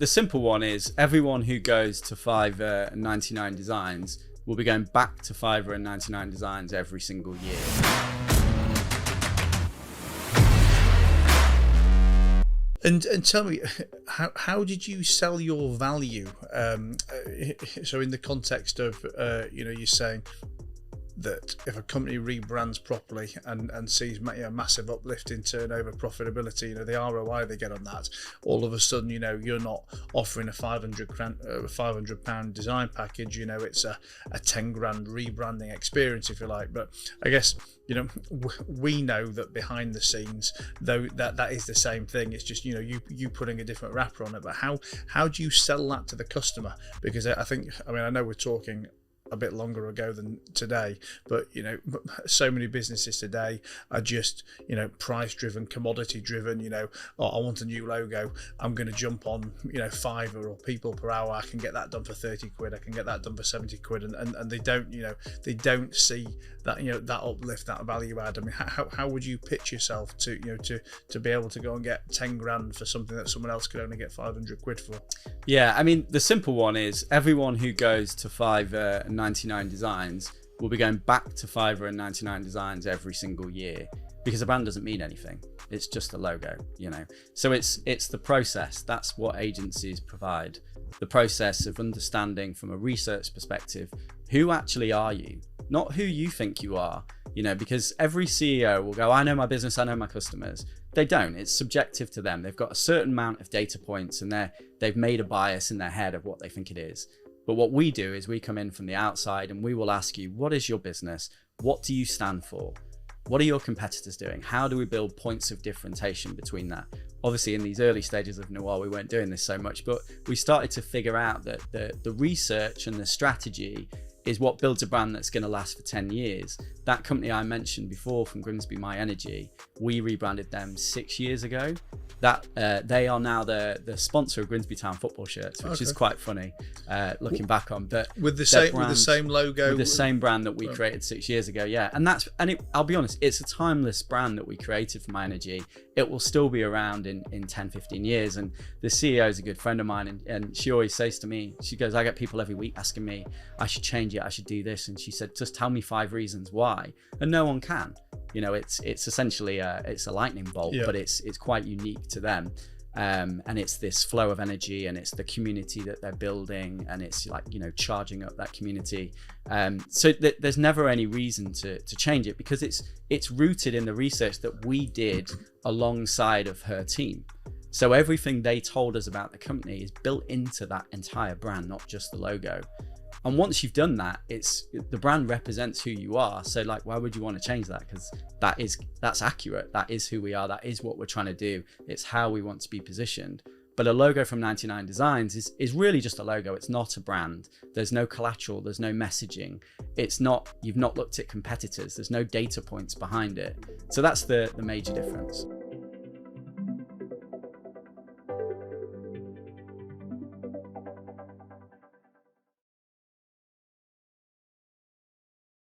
The simple one is everyone who goes to Fiverr and 99 Designs will be going back to Fiverr and 99 Designs every single year. And tell me, how did you sell your value? So in the context of, you're saying that if a company rebrands properly and sees massive uplift in turnover, profitability, the ROI they get on that, all of a sudden, you're not offering a £500 design package. It's a 10 grand rebranding experience, if you like. But I guess we know that behind the scenes, though, that is the same thing. It's just you putting a different wrapper on it. But how do you sell that to the customer? Because I know we're talking a bit longer ago than today, but so many businesses today are just price driven, commodity driven. Oh, I want a new logo, I'm going to jump on Fiverr or People Per Hour, I can get that done for 30 quid, I can get that done for 70 quid, and they don't see that that uplift, that value add. I mean, how would you pitch yourself to be able to go and get 10 grand for something that someone else could only get 500 quid for? Yeah, I mean, the simple one is everyone who goes to Fiverr and 99 Designs will be going back to Fiverr and 99 Designs every single year, because a brand doesn't mean anything. It's just a logo, So it's the process. That's what agencies provide. The process of understanding from a research perspective, who actually are you? Not who you think you are, because every CEO will go, I know my business, I know my customers. They don't. It's subjective to them. They've got a certain amount of data points and they've made a bias in their head of what they think it is. But what we do is we come in from the outside and we will ask you, what is your business? What do you stand for? What are your competitors doing? How do we build points of differentiation between that? Obviously, in these early stages of Noir, we weren't doing this so much, but we started to figure out that the research and the strategy is what builds a brand that's going to last for 10 years. That company I mentioned before from Grimsby My Energy, we rebranded them 6 years ago. They are now the sponsor of Grimsby Town football shirts, which is quite funny looking back on. But with the same logo, with the same brand that we created 6 years ago, yeah. And I'll be honest, it's a timeless brand that we created for My Energy. It will still be around in 10, 15 years. And the CEO is a good friend of mine, and she always says to me, she goes, I get people every week asking me, I should change it, I should do this. And she said, just tell me 5 reasons why. And no one can. It's essentially it's a lightning bolt, but it's quite unique to them. And it's this flow of energy, and it's the community that they're building, and it's like, charging up that community. So there's never any reason to change it, because it's rooted in the research that we did alongside of her team. So everything they told us about the company is built into that entire brand, not just the logo. And once you've done that, the brand represents who you are. So like, why would you want to change that? Because that's accurate. That is who we are. That is what we're trying to do. It's how we want to be positioned. But a logo from 99 Designs is really just a logo. It's not a brand. There's no collateral. There's no messaging. You've not looked at competitors. There's no data points behind it. So that's the major difference.